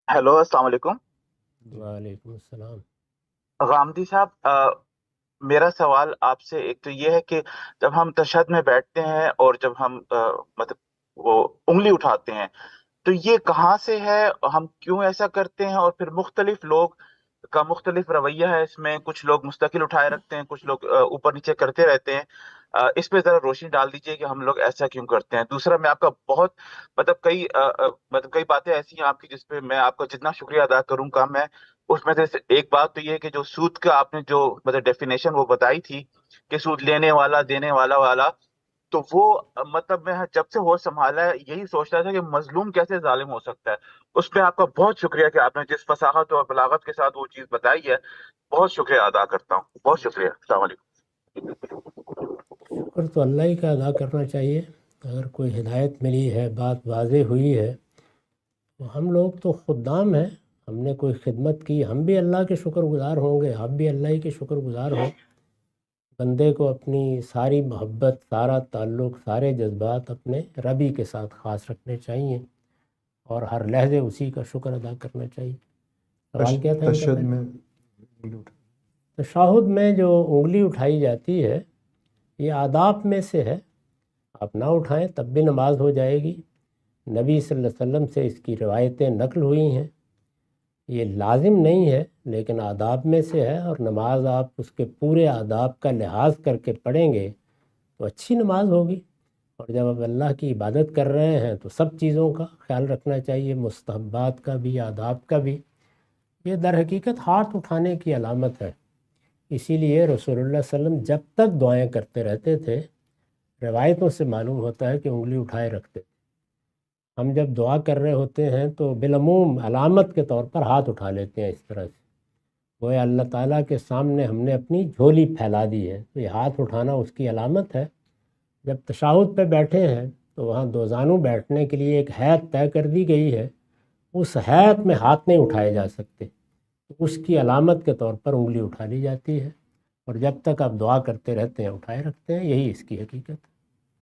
Hello, अस्सलाम वालेकुम। वालेकुम अस्सलाम। गामदी साहब, मेरा सवाल आपसे एक तो ये है कि जब हम तशहद में बैठते हैं और जब हम मतलब वो उंगली उठाते हैं, तो ये कहाँ से है, हम क्यों ऐसा करते हैं, और फिर मुख्तलिफ लोग का मुख्तलिफ रवैया है इसमें। कुछ लोग मुस्तकिल उठाए रखते हैं, कुछ लोग ऊपर नीचे करते रहते हैं। इस पे जरा रोशनी डाल दीजिए कि हम लोग ऐसा क्यों करते हैं। दूसरा, मैं आपका बहुत मतलब कई बातें ऐसी हैं आपकी जिसपे मैं आपका जितना शुक्रिया अदा करूंगा, मैं उसमें से एक बात तो ये है कि जो सूद का आपने जो मतलब डेफिनेशन वो बताई थी कि सूद लेने वाला, देने वाला वाला, तो वो मतलब मैं जब से होश संभाला है यही सोच रहा था कि मजलूम कैसे जालिम हो सकता है। उस पर आपका बहुत शुक्रिया कि आपने जिस फसाहत और बलागत के साथ वो चीज बताई है। बहुत शुक्रिया अदा करता हूँ, बहुत शुक्रिया। अस्सलाम वालेकुम। शुक्र तो अल्लाह ही का अदा करना चाहिए। अगर कोई हिदायत मिली है, बात वाज़ेह हुई है, तो हम लोग तो खुद्दाम हैं। हमने कोई खिदमत की, हम भी अल्लाह के शुक्रगुज़ार होंगे, आप भी अल्लाह ही के शुक्रगुज़ार हो। बंदे को अपनी सारी मोहब्बत, सारा ताल्लुक़, सारे जज्बात अपने रबी के साथ ख़ास रखने चाहिए और हर लहजे उसी का शुक्र अदा करना चाहिए। सवाल क्या था इनका तशद्दुद पहले? में उंगली उठा। तशहुद में जो उंगली उठाई जाती है, ये आदाब में से है। आप ना उठाएं तब भी नमाज हो जाएगी। नबी सल्लल्लाहु अलैहि वसल्लम से इसकी रिवायतें नकल हुई हैं। ये लाजिम नहीं है लेकिन आदाब में से है, और नमाज आप उसके पूरे आदाब का लिहाज करके पढ़ेंगे तो अच्छी नमाज होगी। और जब आप अल्लाह की इबादत कर रहे हैं तो सब चीज़ों का ख्याल रखना चाहिए, मुस्तहब्बात का भी, आदाब का भी। ये दर हकीकत हाथ उठाने की अलामत है। इसीलिए रसूलुल्लाह सल्लल्लाहु अलैहि वसल्लम जब तक दुआएं करते रहते थे, रवायतों से मालूम होता है कि उंगली उठाए रखते थे। हम जब दुआ कर रहे होते हैं तो बिलमूम अलामत के तौर पर हाथ उठा लेते हैं इस तरह से, गोया अल्लाह ताला के सामने हमने अपनी झोली फैला दी है। तो ये हाथ उठाना उसकी अलामत है। जब तशाहुद पे बैठे हैं तो वहाँ दो जानू बैठने के लिए एक हैत तय कर दी गई है। उस हैत में हाथ नहीं उठाए जा सकते, तो उसकी अलामत के तौर पर उंगली उठा ली जाती है। और जब तक आप दुआ करते रहते हैं उठाए रखते हैं, यही इसकी हकीकत है।